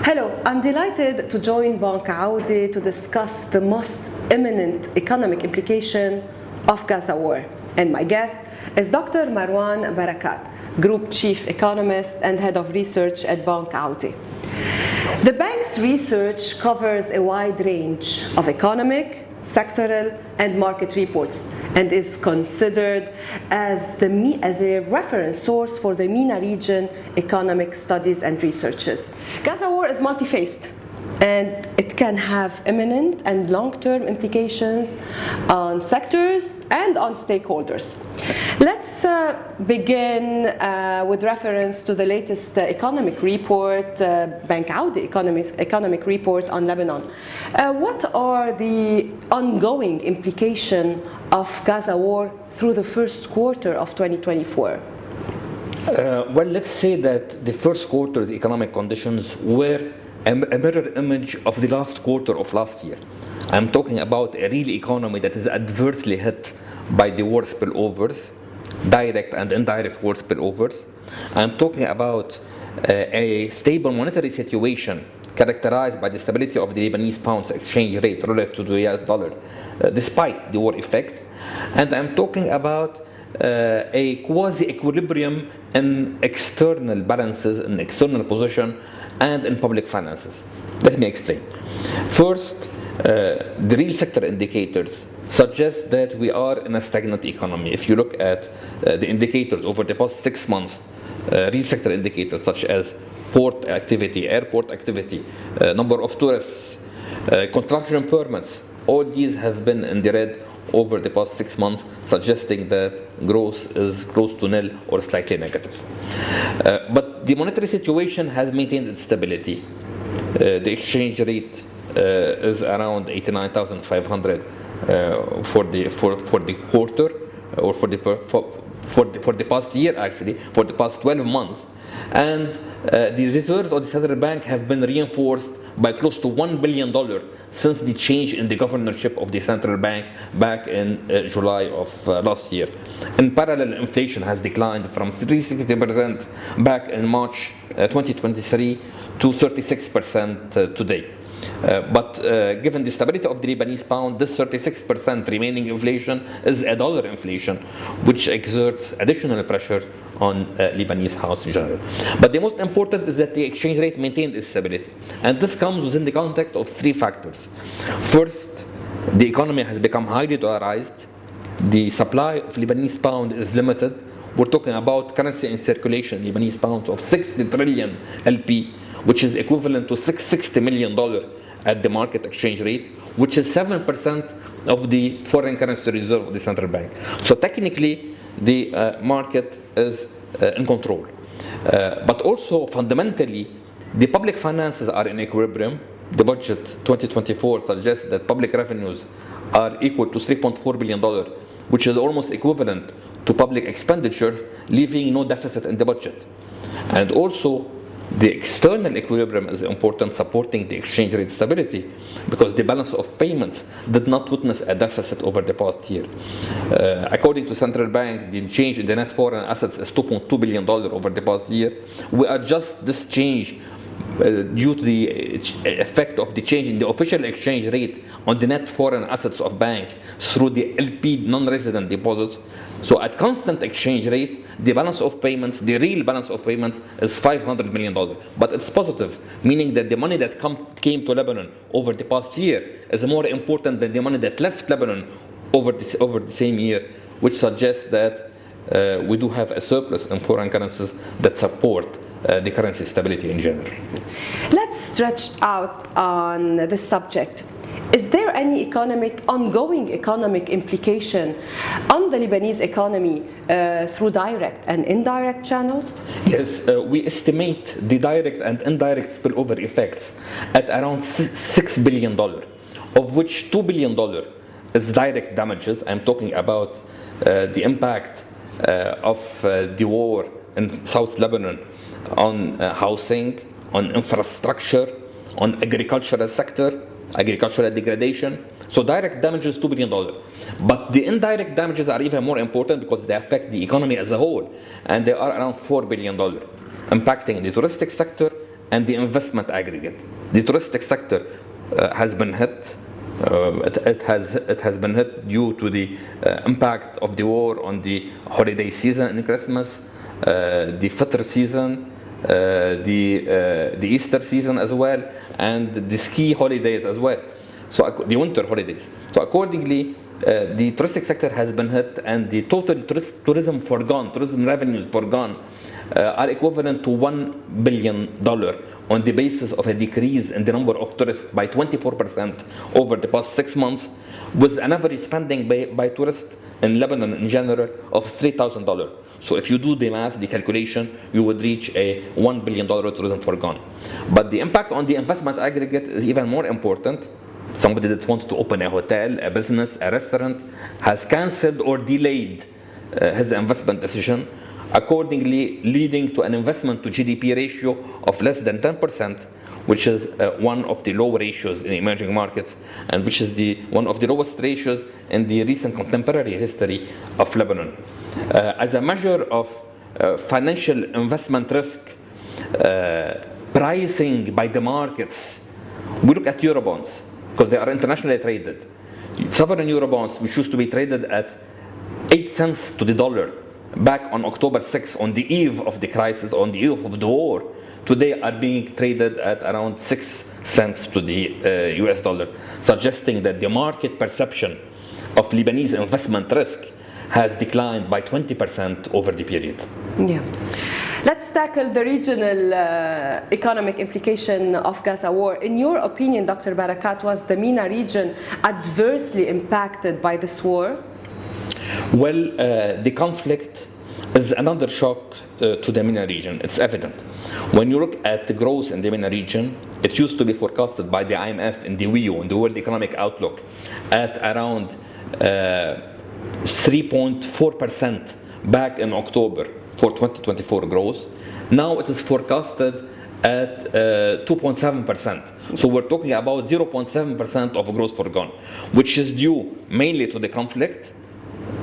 Hello, I'm delighted to join Bank Audi to discuss the most imminent economic implication of Gaza war. And my guest is Dr. Marwan Barakat, Group Chief Economist and Head of Research at Bank Audi. The bank's research covers a wide range of economic, sectoral, and market reports, and is considered as a reference sourse for the MENA region economic studies and researches. Gaza war is multi-faced, and it can have imminent and long-term implications on sectors and on stakeholders. Let's begin with reference to the latest economic report, Bank Audi economic report on Lebanon. What are the ongoing implications of Gaza war through the first quarter of 2024? Well, let's say that the first quarter, the economic conditions were a mirror image of the last quarter of last year. I'm talking about a real economy that is adversely hit by the war spillovers, direct and indirect war spillovers. I'm talking about a stable monetary situation characterized by the stability of the Lebanese pound's exchange rate relative to the US dollar, despite the war effects. And I'm talking about a quasi-equilibrium in external balances, in external position, and in public finances. Let me explain. First, the real sector indicators suggest that we are in a stagnant economy. If you look at the indicators over the past 6 months, real sector indicators such as port activity, airport activity, number of tourists, construction permits, all these have been in the red over the past 6 months, suggesting that growth is close to nil or slightly negative. But the monetary situation has maintained its stability. The exchange rate is around 89,500 for the quarter, or for the past year, actually, for the past 12 months. And the reserves of the central bank have been reinforced by close to $1 billion since the change in the governorship of the central bank back in July of last year. In parallel, inflation has declined from 360% back in March 2023 to 36% today. But given the stability of the Lebanese pound, this 36% remaining inflation is a dollar inflation, which exerts additional pressure on Lebanese house in general. But the most important is that the exchange rate maintained its stability. And this comes within the context of 3 factors. First, the economy has become highly dollarized. The supply of Lebanese pound is limited. We're talking about currency in circulation, Lebanese pounds, of 60 trillion LP, which is equivalent to $660 million at the market exchange rate, which is 7% of the foreign currency reserve of the central bank. So technically, the market is in control. But also, fundamentally, the public finances are in equilibrium. The budget 2024 suggests that public revenues are equal to $3.4 billion, which is almost equivalent to public expenditures, leaving no deficit in the budget. And also, the external equilibrium is important, supporting the exchange rate stability, because the balance of payments did not witness a deficit over the past year. According to central bank, the change in the net foreign assets is $2.2 billion over the past year. We adjust this change due to the effect of the change in the official exchange rate on the net foreign assets of bank through the LP non-resident deposits. So at constant exchange rate, the balance of payments, the real balance of payments, is $500 million. But it's positive, meaning that the money that came to Lebanon over the past year is more important than the money that left Lebanon over the same year, which suggests that we do have a surplus in foreign currencies that support the currency stability in general. Let's stretch out on this subject. Is there any ongoing economic implication on the Lebanese economy through direct and indirect channels? Yes, we estimate the direct and indirect spillover effects at around $6 billion, of which $2 billion is direct damages. I'm talking about the impact of the war in South Lebanon on housing, on infrastructure, on agricultural sector, agricultural degradation. So direct damages $2 billion. But the indirect damages are even more important because they affect the economy as a whole, and they are around $4 billion, impacting the touristic sector and the investment aggregate. The touristic sector has been hit. It has been hit due to the impact of the war on the holiday season in Christmas, the Fitr season, the Easter season as well, and the ski holidays as well. So the winter holidays. So accordingly, the touristic sector has been hit, and the total tourism revenues foregone are equivalent to $1 billion on the basis of a decrease in the number of tourists by 24% over the past 6 months, with an average spending by tourists in Lebanon in general of $3,000. So if you do the math, the calculation, you would reach a $1 billion tourism foregone. But the impact on the investment aggregate is even more important. Somebody that wanted to open a hotel, a business, a restaurant, has cancelled or delayed his investment decision, accordingly leading to an investment to GDP ratio of less than 10%, which is one of the low ratios in emerging markets, and which is one of the lowest ratios in the recent contemporary history of Lebanon. As a measure of financial investment risk, pricing by the markets, we look at Eurobonds, because they are internationally traded. Sovereign Eurobonds, which used to be traded at 8 cents to the dollar back on October 6th, on the eve of the crisis, on the eve of the war, today are being traded at around 6 cents to the US dollar, suggesting that the market perception of Lebanese investment risk has declined by 20% over the period. Yeah. Let's tackle the regional economic implication of Gaza war. In your opinion, Dr. Barakat, was the MENA region adversely impacted by this war? Well, the conflict is another shock to the MENA region. It's evident. When you look at the growth in the MENA region, it used to be forecasted by the IMF in the WEO, in the World Economic Outlook, at around 3.4% back in October for 2024 growth. Now it is forecasted at 2.7%. So we're talking about 0.7% of growth foregone, which is due mainly to the conflict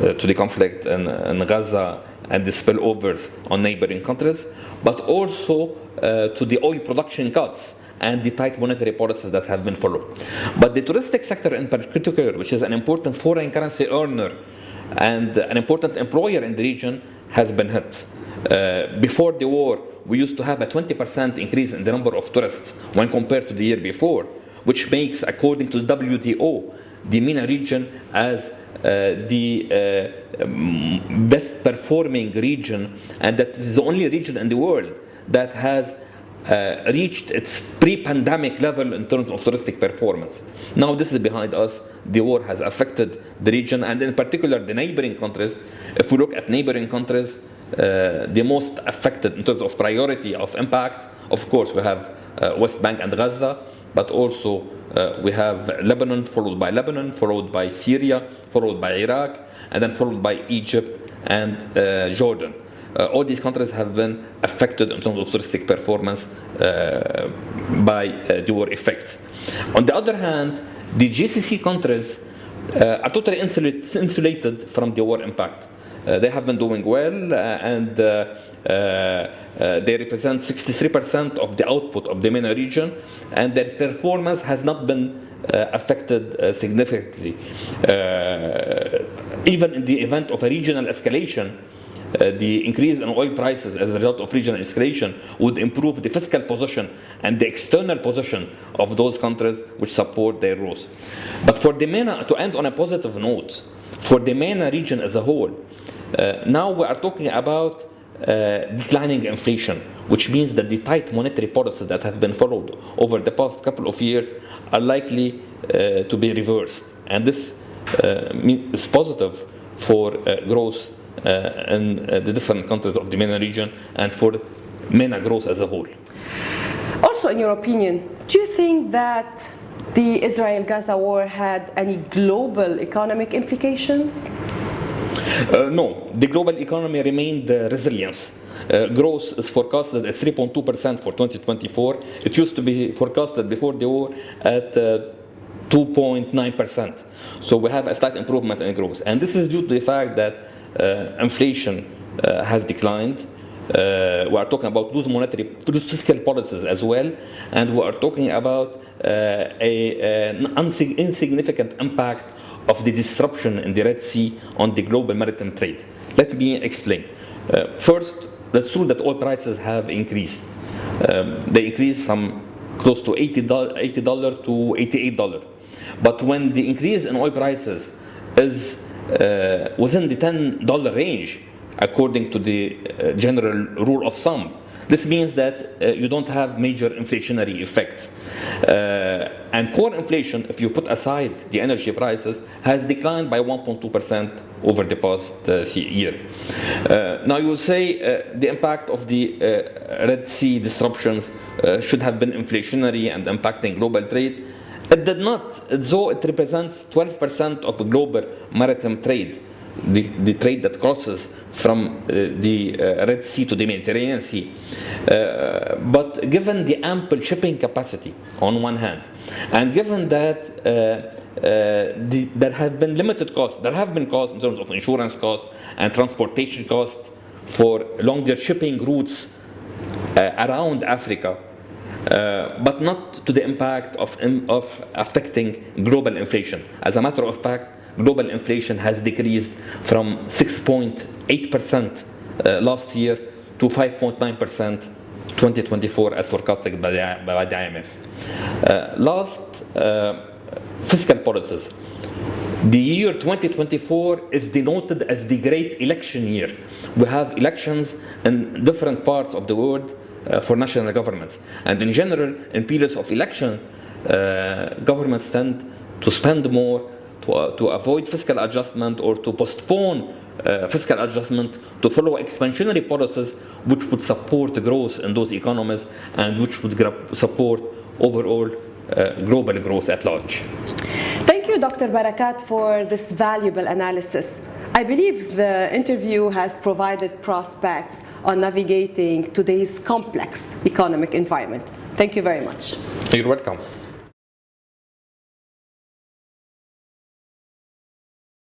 in Gaza and the spillovers on neighboring countries, but also to the oil production cuts and the tight monetary policies that have been followed. But the touristic sector in particular, which is an important foreign currency earner and an important employer in the region, has been hit. Before the war, we used to have a 20% increase in the number of tourists when compared to the year before, which makes, according to the WTO, the MENA region as the best performing region, and that is the only region in the world that has reached its pre-pandemic level in terms of touristic performance. Now this is behind us. The war has affected the region, and in particular the neighboring countries. If we look at neighboring countries, the most affected in terms of priority of impact, of course we have West Bank and Gaza, but also we have Lebanon, followed by Syria, followed by Iraq, and then followed by Egypt and Jordan. All these countries have been affected in terms of touristic performance by the war effects. On the other hand, the GCC countries are totally insulated from the war impact. They have been doing well, and they represent 63% of the output of the MENA region, and their performance has not been affected significantly. Even in the event of a regional escalation, the increase in oil prices as a result of regional escalation would improve the fiscal position and the external position of those countries which support their growth. But for the MENA, to end on a positive note, for the MENA region as a whole, now we are talking about declining inflation, which means that the tight monetary policies that have been followed over the past couple of years are likely to be reversed. And this is positive for growth in the different countries of the MENA region and for MENA growth as a whole. Also, in your opinion, do you think that the Israel-Gaza war had any global economic implications? No, the global economy remained resilient. Growth is forecasted at 3.2% for 2024. It used to be forecasted before the war at 2.9%. So we have a slight improvement in growth. And this is due to the fact that inflation has declined. We are talking about loose fiscal policies as well, and we are talking about an insignificant impact of the disruption in the Red Sea on the global maritime trade. Let me explain. First, it's true that oil prices have increased. They increased from close to $80 to $88. But when the increase in oil prices is within the $10 range, according to the general rule of thumb, this means that you don't have major inflationary effects. And core inflation, if you put aside the energy prices, has declined by 1.2% over the past year. Now you will say the impact of the Red Sea disruptions should have been inflationary and impacting global trade. It did not, though it represents 12% of the global maritime trade, the trade that crosses from the Red Sea to the Mediterranean Sea. But given the ample shipping capacity on one hand, and given that there have been limited costs, there have been costs in terms of insurance costs and transportation costs for longer shipping routes around Africa, but not to the impact of affecting global inflation. As a matter of fact, global inflation has decreased from 6.8% last year to 5.9% 2024 as forecasted by the IMF. Last, fiscal policies. The year 2024 is denoted as the great election year. We have elections in different parts of the world for national governments. And in general, in periods of election, governments tend to spend more, to avoid fiscal adjustment, or to postpone fiscal adjustment to follow expansionary policies which would support growth in those economies and which would support overall global growth at large. Thank you, Dr. Barakat, for this valuable analysis. I believe the interview has provided prospects on navigating today's complex economic environment. Thank you very much. You're welcome.